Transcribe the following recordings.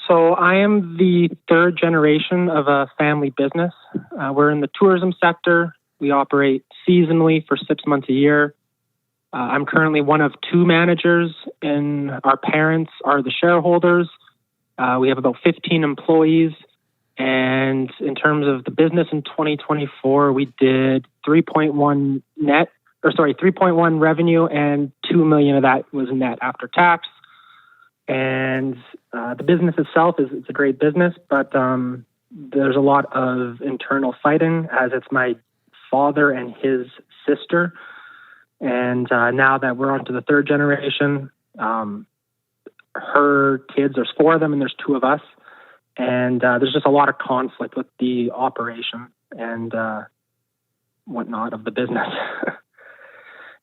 So I am the third generation of a family business. We're in the tourism sector. We operate seasonally for 6 months a year. I'm currently one of two managers, and our parents are the shareholders. We have about 15 employees. And in terms of the business in 2024, we did 3.1 revenue, and 2 million of that was net after tax. And the business itself it's a great business, but there's a lot of internal fighting, as it's my father and his sister. And now that we're on to the third generation, her kids, there's 4 of them and there's 2 of us. And there's just a lot of conflict with the operation and whatnot of the business.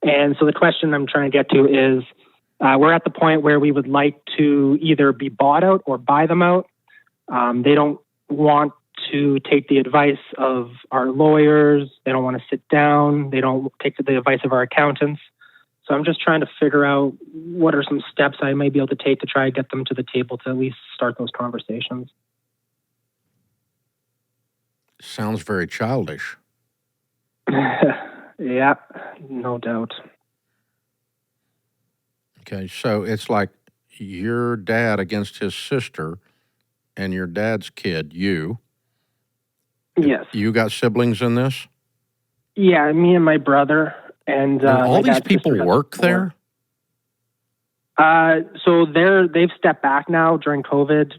And so the question I'm trying to get to is, we're at the point where we would like to either be bought out or buy them out. They don't want to take the advice of our lawyers. They don't want to sit down. They don't take the advice of our accountants. So I'm just trying to figure out what are some steps I may be able to take to try to get them to the table to at least start those conversations. Sounds very childish. Yeah, no doubt. Okay, so it's like your dad against his sister and your dad's kid, you. Yes. You got siblings in this? Yeah, me and my brother. And all these people work there? So they've stepped back now during COVID.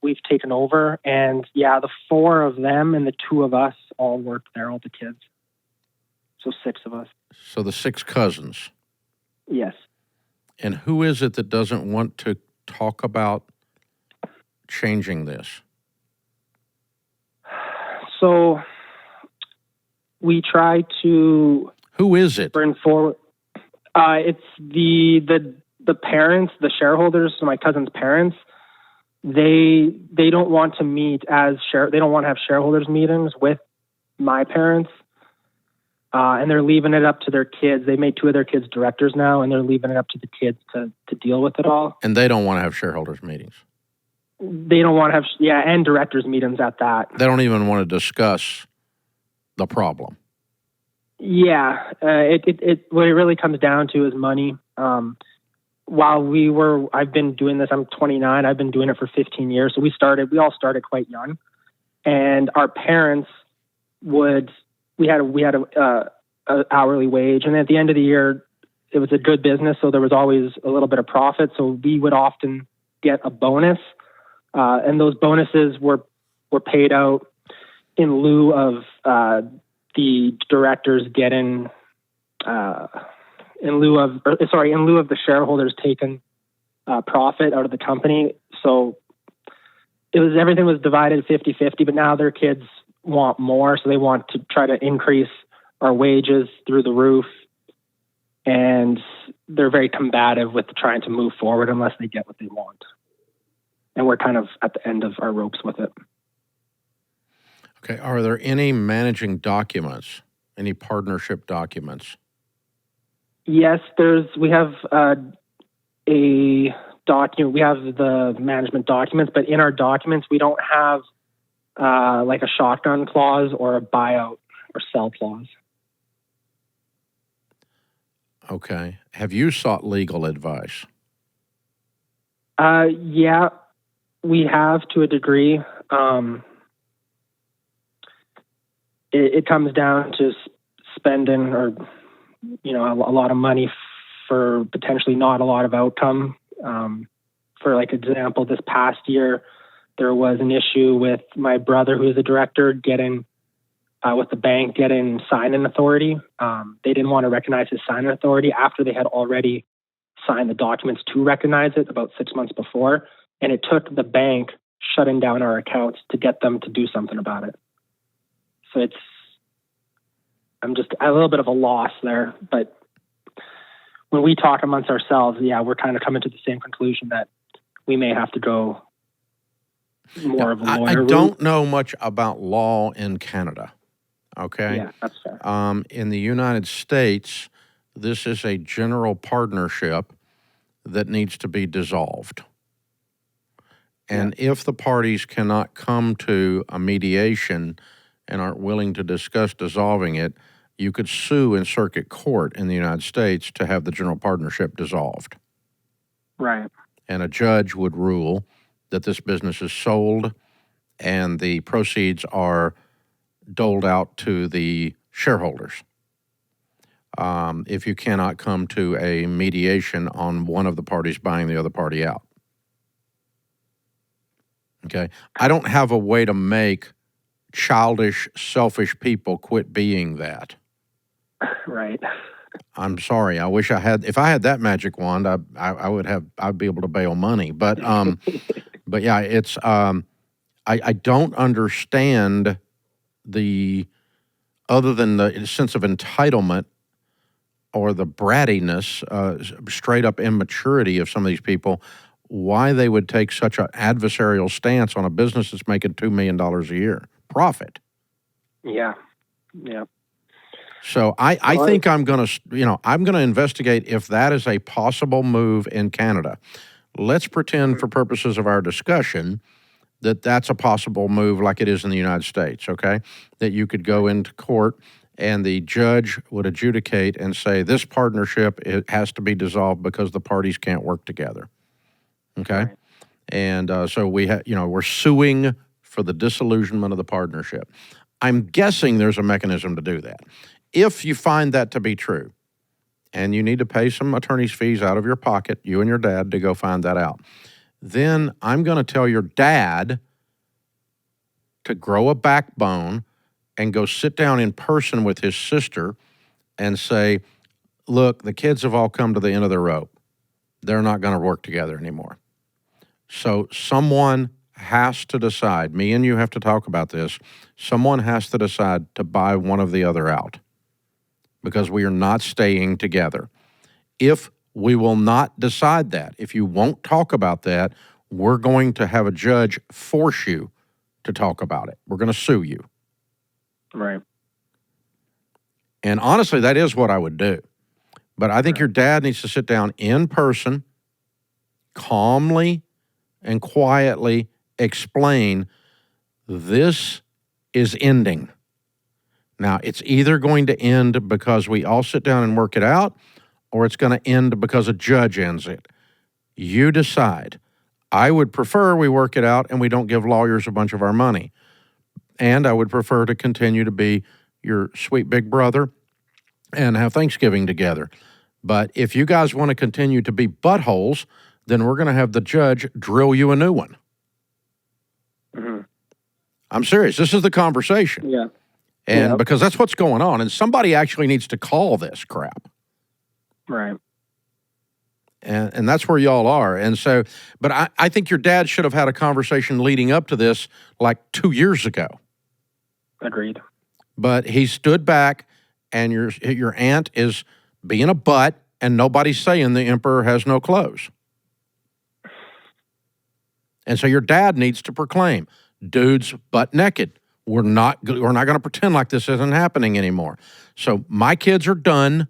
We've taken over. And yeah, the 4 of them and the 2 of us all work there, all the kids. So 6 of us. So the 6 cousins. Yes. And who is it that doesn't want to talk about changing this? So we try to... Who is it? Bring forward. It's the parents, the shareholders, so my cousin's parents. They don't want to meet they don't want to have shareholders meetings with my parents. And they're leaving it up to their kids. They made 2 of their kids directors now, and they're leaving it up to the kids to deal with it all. And they don't want to have shareholders meetings. They don't want to have, and directors meetings at that. They don't even want to discuss the problem. Yeah, what it really comes down to is money. I've been doing this, I'm 29, I've been doing it for 15 years. So we all started quite young, and our parents we had a hourly wage. And at the end of the year, it was a good business. So there was always a little bit of profit. So we would often get a bonus. And those bonuses were paid out in lieu of the directors getting, in lieu of the shareholders taking profit out of the company. So everything was divided 50-50, but now their kids want more. So they want to try to increase our wages through the roof. And they're very combative with trying to move forward unless they get what they want. And we're kind of at the end of our ropes with it. Okay. Are there any managing documents, any partnership documents? Yes, we have a document. We have the management documents, but in our documents, we don't have like a shotgun clause or a buyout or sell clause. Okay. Have you sought legal advice? Yeah, we have to a degree. It comes down to spending a lot of money for potentially not a lot of outcome. For like example, this past year, there was an issue with my brother, who is a director, getting with the bank getting sign-in authority. They didn't want to recognize his sign-in authority after they had already signed the documents to recognize it about 6 months before. And it took the bank shutting down our accounts to get them to do something about it. So I'm just a little bit of a loss there. But when we talk amongst ourselves, we're kind of coming to the same conclusion that we may have to go more of a lawyer. I don't know much about law in Canada. Okay. Yeah, that's fair. In the United States, this is a general partnership that needs to be dissolved. And if the parties cannot come to a mediation and aren't willing to discuss dissolving it, you could sue in circuit court in the United States to have the general partnership dissolved. Right. And a judge would rule that this business is sold and the proceeds are doled out to the shareholders. If you cannot come to a mediation on one of the parties buying the other party out. Okay? I don't have a way to make childish, selfish people quit being that. Right. I'm sorry. I wish I had. If I had that magic wand, I'd be able to bail money. But but yeah, it's I don't understand other than the sense of entitlement or the brattiness, straight up immaturity of some of these people, why they would take such an adversarial stance on a business that's making $2 million a year profit. Yeah. Yeah. So I think I'm going to investigate if that is a possible move in Canada. Let's pretend for purposes of our discussion that that's a possible move like it is in the United States, okay? That you could go into court and the judge would adjudicate and say this partnership, it has to be dissolved because the parties can't work together, okay? Right. And so we're suing for the disillusionment of the partnership. I'm guessing there's a mechanism to do that. If you find that to be true, and you need to pay some attorney's fees out of your pocket, you and your dad, to go find that out, then I'm going to tell your dad to grow a backbone and go sit down in person with his sister and say, look, the kids have all come to the end of their rope. They're not going to work together anymore. So someone has to decide, me and you have to talk about this, someone has to decide to buy one of the other out because we are not staying together. If we will not decide that, if you won't talk about that, we're going to have a judge force you to talk about it. We're going to sue you. Right. And honestly, that is what I would do. But I think your dad needs to sit down in person, calmly and quietly explain this is ending. Now, it's either going to end because we all sit down and work it out, or it's going to end because a judge ends it. You decide. I would prefer we work it out and we don't give lawyers a bunch of our money. And I would prefer to continue to be your sweet big brother and have Thanksgiving together. But if you guys want to continue to be buttholes, then we're going to have the judge drill you a new one. Mm-hmm. I'm serious. This is the conversation. Yeah. And because that's what's going on. And somebody actually needs to call this crap. Right. And that's where y'all are. And so, but I think your dad should have had a conversation leading up to this like 2 years ago. Agreed. But he stood back, and your aunt is being a butt, and nobody's saying the emperor has no clothes. And so your dad needs to proclaim, dude's butt naked. We're not going to pretend like this isn't happening anymore. So my kids are done,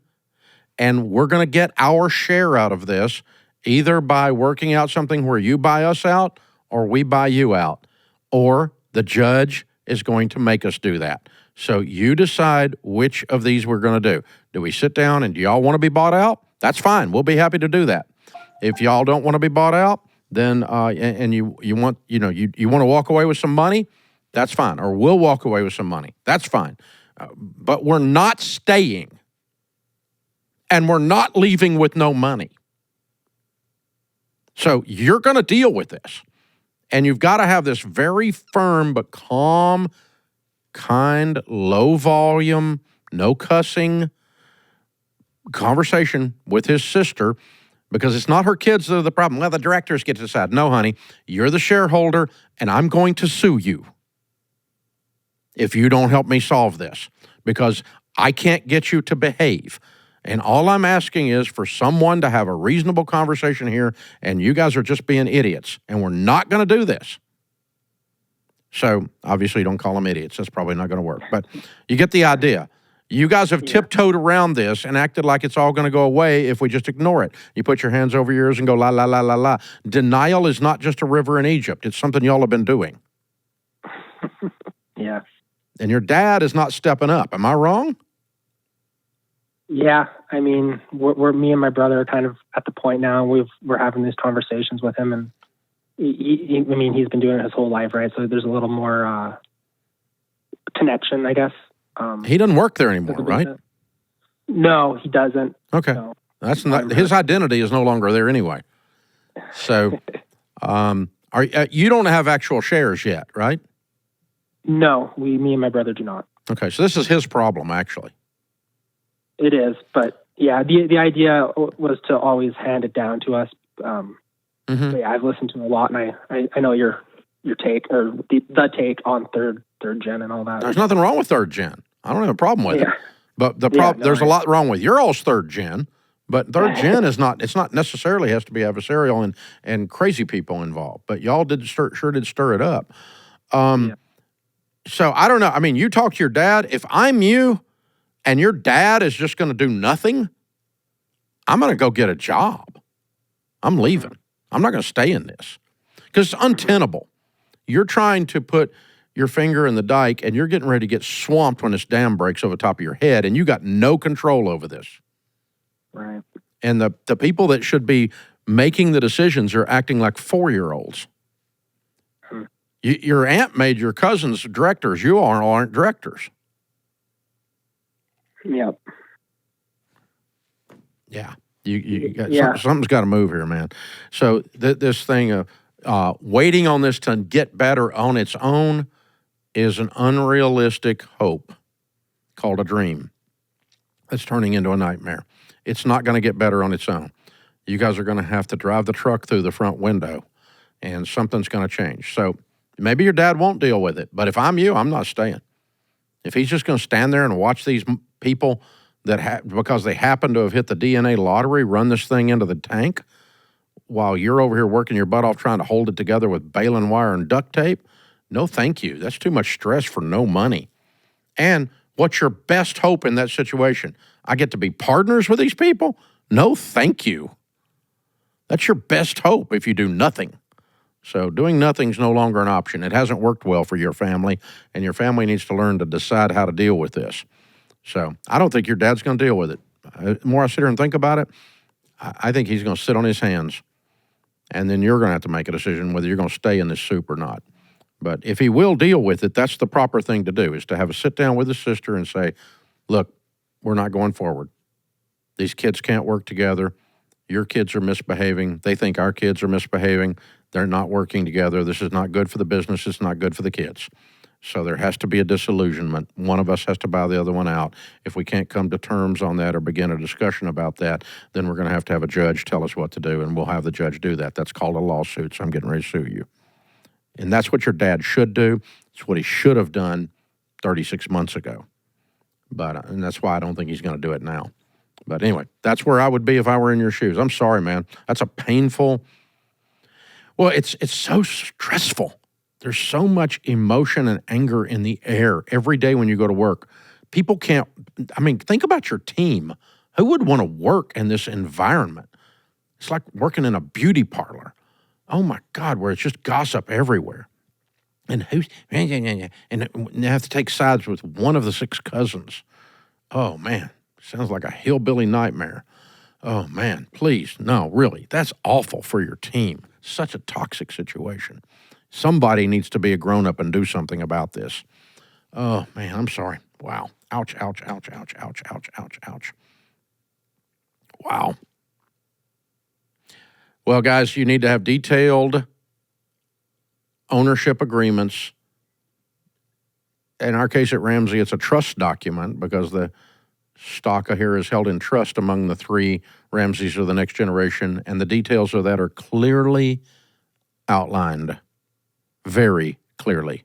and we're going to get our share out of this, either by working out something where you buy us out or we buy you out, or the judge is going to make us do that. So you decide which of these we're going to do. Do we sit down and do y'all want to be bought out? That's fine. We'll be happy to do that. If y'all don't want to be bought out, then and you want to walk away with some money, that's fine. Or we'll walk away with some money. That's fine. But we're not staying. And we're not leaving with no money. So you're going to deal with this. And you've got to have this very firm but calm, kind, low volume, no cussing conversation with his sister, because it's not her kids that are the problem. Well, the directors get to decide. No, honey, you're the shareholder, and I'm going to sue you if you don't help me solve this, because I can't get you to behave. And all I'm asking is for someone to have a reasonable conversation here, and you guys are just being idiots, and we're not going to do this. So obviously don't call them idiots. That's probably not going to work. But you get the idea. You guys have tiptoed around this and acted like it's all going to go away if we just ignore it. You put your hands over your ears and go, la, la, la, la, la. Denial is not just a river in Egypt. It's something y'all have been doing. Yeah. And your dad is not stepping up. Am I wrong? Yeah. I mean, we're me and my brother are kind of at the point now. We're having these conversations with him, and he's been doing it his whole life, right? So there's a little more connection, I guess. He doesn't work there anymore, right? No, he doesn't. Okay. So, That's not, his identity is no longer there anyway. So, you don't have actual shares yet, right? No, me and my brother do not. Okay, so this is his problem, actually. It is, but yeah, the idea was to always hand it down to us. Yeah, I've listened to a lot, and I know your take, or the take on third gen and all that. There's nothing wrong with third gen. I don't have a problem with it. But there's a lot wrong with your all's third gen. But third gen is not. It's not necessarily has to be adversarial and crazy people involved. But y'all sure did stir it up. So I don't know. I mean, you talk to your dad. If I'm you, and your dad is just going to do nothing, I'm going to go get a job. I'm leaving. I'm not going to stay in this because it's untenable. You're trying to put your finger in the dike, and you're getting ready to get swamped when this dam breaks over the top of your head, and you got no control over this. Right. And the people that should be making the decisions are acting like 4-year-olds. Your aunt made your cousins directors. You all aren't directors. Yep. Yeah. Something's got to move here, man. So this thing of waiting on this to get better on its own is an unrealistic hope called a dream. It's turning into a nightmare. It's not going to get better on its own. You guys are going to have to drive the truck through the front window, and something's going to change. So maybe your dad won't deal with it, but if I'm you, I'm not staying. If he's just going to stand there and watch these people that because they happen to have hit the DNA lottery run this thing into the tank while you're over here working your butt off trying to hold it together with baling wire and duct tape, no thank you. That's too much stress for no money. And what's your best hope in that situation? I get to be partners with these people? No thank you. That's your best hope if you do nothing. So doing nothing is no longer an option. It hasn't worked well for your family, and your family needs to learn to decide how to deal with this. So I don't think your dad's going to deal with it. The more I sit here and think about it, I think he's going to sit on his hands, and then you're going to have to make a decision whether you're going to stay in this soup or not. But if he will deal with it, that's the proper thing to do, is to have a sit down with his sister and say, look, we're not going forward. These kids can't work together. Your kids are misbehaving. They think our kids are misbehaving. They're not working together. This is not good for the business. It's not good for the kids. So there has to be a disillusionment. One of us has to buy the other one out. If we can't come to terms on that or begin a discussion about that, then we're going to have a judge tell us what to do, and we'll have the judge do that. That's called a lawsuit, so I'm getting ready to sue you. And that's what your dad should do. It's what he should have done 36 months ago. And that's why I don't think he's going to do it now. But anyway, that's where I would be if I were in your shoes. I'm sorry, man. That's a painful... Well, it's so stressful. There's so much emotion and anger in the air every day when you go to work. People can't... I mean, think about your team. Who would want to work in this environment? It's like working in a beauty parlor. Oh, my God, where it's just gossip everywhere. And they have to take sides with one of the 6 cousins. Oh, man, sounds like a hillbilly nightmare. Oh, man, please, no, really, that's awful for your team. Such a toxic situation. Somebody needs to be a grown-up and do something about this. Oh, man, I'm sorry. Wow. Ouch, ouch, ouch, ouch, ouch, ouch, ouch, ouch. Wow. Well, guys, you need to have detailed ownership agreements. In our case at Ramsey, it's a trust document because the stock here is held in trust among the 3 Ramseys of the next generation, and the details of that are clearly outlined, very clearly.